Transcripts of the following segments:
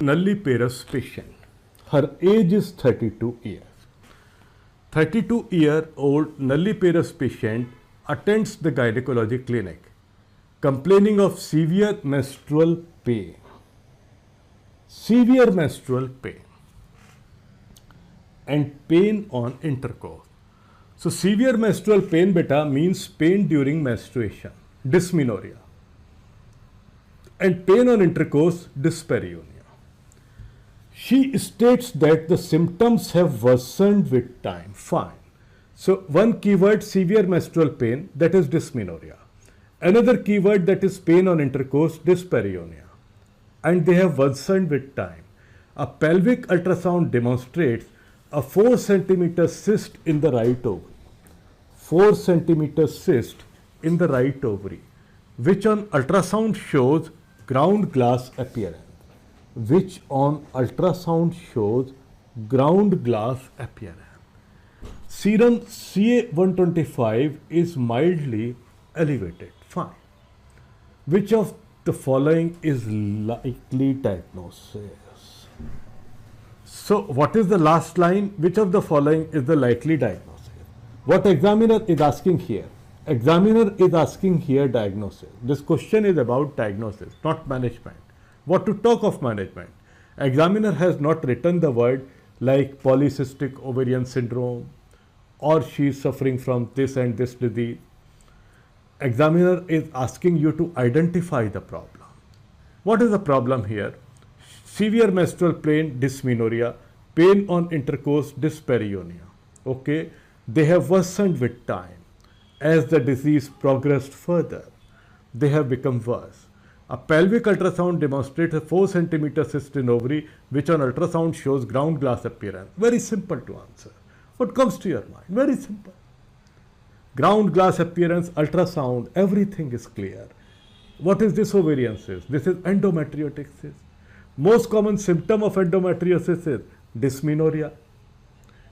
nulliparous patient. Her age is 32 years. 32-year-old nulliparous patient attends the gynecology clinic complaining of severe menstrual pain. Severe menstrual pain and pain on intercourse. So severe menstrual pain beta means pain during menstruation, dysmenorrhea, and pain on intercourse, dyspareunia. She states that the symptoms have worsened with time. Fine. So one keyword, severe menstrual pain, that is dysmenorrhea. Another keyword, that is pain on intercourse, dyspareunia. And they have worsened with time. A pelvic ultrasound demonstrates a 4 centimeter cyst in the right ovary. 4 centimeter cyst in the right ovary, which on ultrasound shows ground glass appearance. Which on ultrasound shows ground glass appearance. Serum CA125 is mildly elevated. Fine. Which of the following is likely diagnosis? So what is the last line? Which of the following is the likely diagnosis? What examiner is asking here? Examiner is asking here diagnosis. This question is about diagnosis, not management. What to talk of management? Examiner has not written the word like polycystic ovarian syndrome or she is suffering from this and this disease. Examiner is asking you to identify the problem. What is the problem here? Severe menstrual pain, dysmenorrhea, pain on intercourse, dyspareunia. Okay, they have worsened with time. As the disease progressed further, they have become worse. A pelvic ultrasound demonstrates a 4 centimeter cyst in ovary, which on ultrasound shows ground glass appearance. Very simple to answer. What comes to your mind? Very simple. Ground glass appearance, ultrasound, everything is clear. What is this ovarian cyst? This is endometriotic cyst. Most common symptom of endometriosis is dysmenorrhea.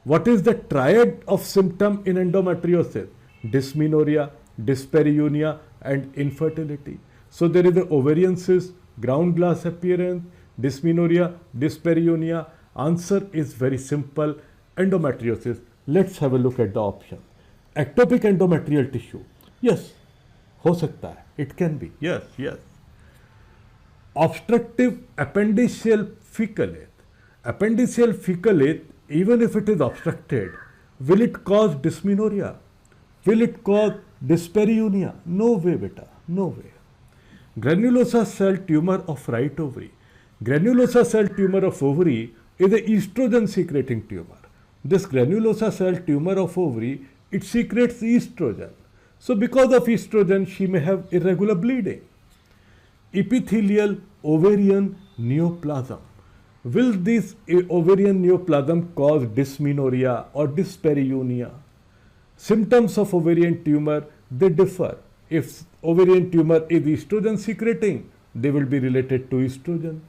What is the triad of symptom in endometriosis? Dysmenorrhea, dyspareunia, and infertility. So there is the ovarian cyst, ground glass appearance, dysmenorrhea, dyspareunia. Answer is very simple, endometriosis. Let's have a look at the option. Ectopic endometrial tissue. Yes, हो सकता है. It can be. Yes, yes. Obstructive appendiceal fecalith. Appendiceal fecalith, even if it is obstructed, will it cause dysmenorrhea? Will it cause dyspareunia? No way, beta. No way. Granulosa cell tumor of right ovary. Granulosa cell tumor of ovary is a estrogen secreting tumor. This granulosa cell tumor of ovary, it secretes estrogen. So because of estrogen, she may have irregular bleeding. Epithelial ovarian neoplasm. Will this ovarian neoplasm cause dysmenorrhea or dyspareunia? Symptoms of ovarian tumor, they differ. If ovarian tumor is estrogen secreting, they will be related to estrogen.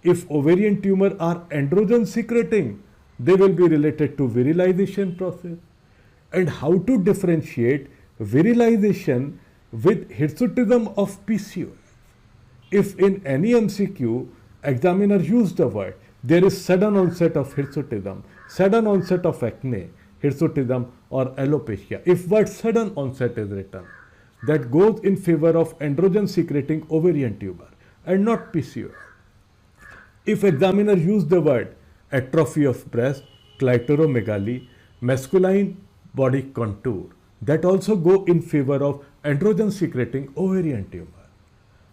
If ovarian tumor are androgen secreting, they will be related to virilization process. And how to differentiate virilization with hirsutism of PCOS? If in any MCQ, examiner used the word, there is sudden onset of hirsutism, sudden onset of acne, hirsutism or alopecia. If word sudden onset is written, that goes in favor of androgen secreting ovarian tumor and not PCOS. If examiner used the word atrophy of breast, clitoromegaly, masculine body contour, that also go in favor of androgen secreting ovarian tumor.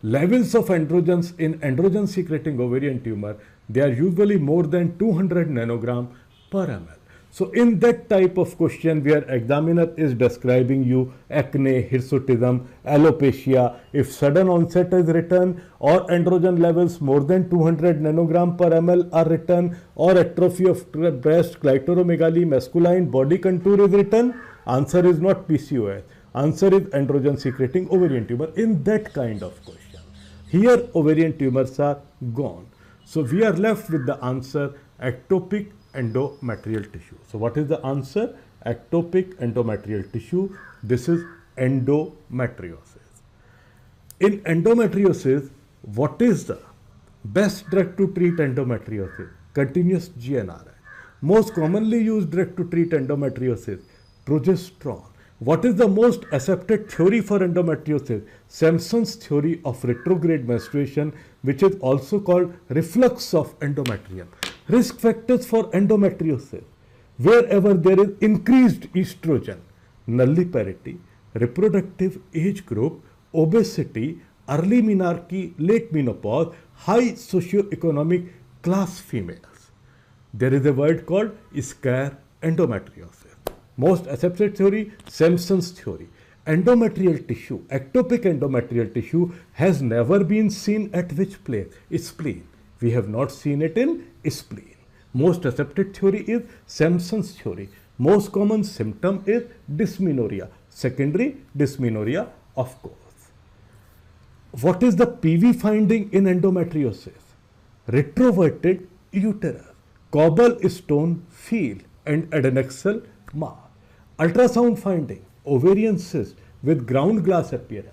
Levels of androgens in androgen secreting ovarian tumor, they are usually more than 200 nanogram per ml. So in that type of question where examiner is describing you acne, hirsutism, alopecia, if sudden onset is written or androgen levels more than 200 nanogram per ml are written or atrophy of breast, clitoromegaly, masculine body contour is written, answer is not PCOS. Answer is androgen secreting ovarian tumor in that kind of question. Here ovarian tumors are gone. So we are left with the answer ectopic endometrial tissue. So what is the answer? Ectopic endometrial tissue. This is endometriosis. In endometriosis, what is the Best drug to treat endometriosis, continuous GnRH. Most commonly used drug to treat endometriosis, progesterone. What is the most accepted theory for endometriosis? Sampson's theory of retrograde menstruation, which is also called reflux of endometrium. Risk factors for endometriosis. Wherever there is increased estrogen, nulliparity, reproductive age group, obesity, early menarche, late menopause, high socioeconomic class females. There is a word called scare endometriosis. Most accepted theory, Sampson's theory. Endometrial tissue, ectopic endometrial tissue has never been seen at which place? Spleen. We have not seen it in spleen. Most accepted theory is Sampson's theory. Most common symptom is dysmenorrhea, secondary dysmenorrhea, of course. What is the PV finding in endometriosis? Retroverted uterus, cobblestone field, and adnexal mass. Ultrasound finding, ovarian cyst with ground glass appearance.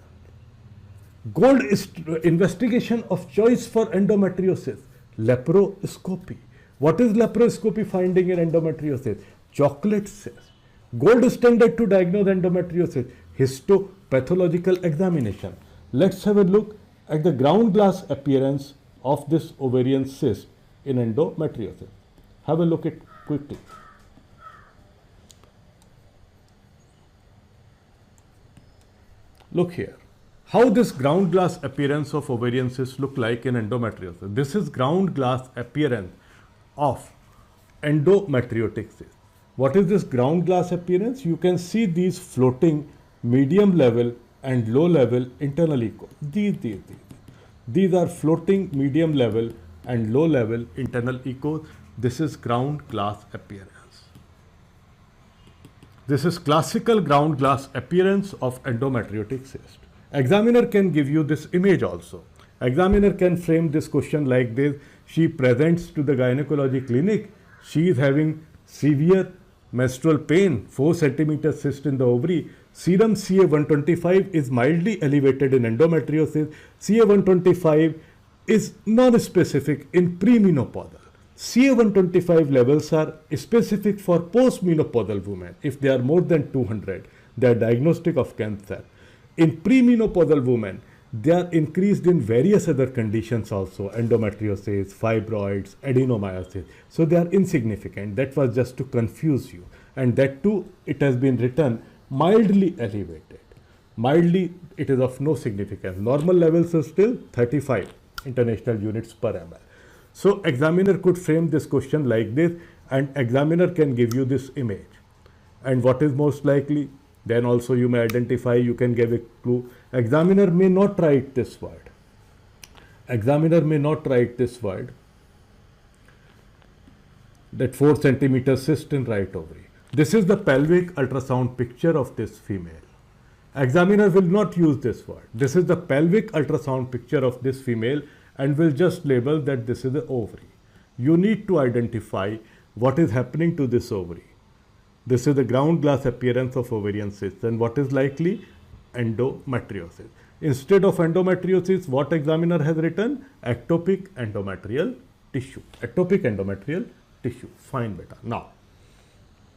Gold investigation of choice for endometriosis, laparoscopy. What is laparoscopy finding in endometriosis? Chocolate cyst. Gold standard to diagnose endometriosis, histopathological examination. Let's have a look at the ground glass appearance of this ovarian cyst in endometriosis. Have a look at it quickly. Look here. How this ground glass appearance of ovarian cyst look like in endometriosis. This is ground glass appearance of endometriotic cyst. What is this ground glass appearance? You can see these floating medium level and low level internal echo. These are floating medium level and low level internal echoes. This is ground glass appearance. This is classical ground glass appearance of endometriotic cyst. Examiner can give you this image also. Examiner can frame this question like this. She presents to the gynecology clinic. She is having severe menstrual pain, 4 centimeter cyst in the ovary. Serum CA125 is mildly elevated in endometriosis. CA125 is non-specific in premenopausal. CA125 levels are specific for postmenopausal women. If they are more than 200, they are diagnostic of cancer. In premenopausal women, they are increased in various other conditions also, endometriosis, fibroids, adenomyosis. So they are insignificant. That was just to confuse you. And that too, it has been written mildly elevated. Mildly, it is of no significance. Normal levels are still 35 international units per ml. So examiner could frame this question like this, and examiner can give you this image. And what is most likely? Then also you may identify, you can give a clue. Examiner may not write this word. Examiner may not write this word, that 4 centimeter cyst in right ovary. This is the pelvic ultrasound picture of this female. Examiner will not use this word. This is the pelvic ultrasound picture of this female and will just label that this is the ovary. You need to identify what is happening to this ovary. This is the ground glass appearance of ovarian cyst, and what is likely? Endometriosis. Instead of endometriosis, what examiner has written? Ectopic endometrial tissue. Ectopic endometrial tissue. Fine, beta. Now,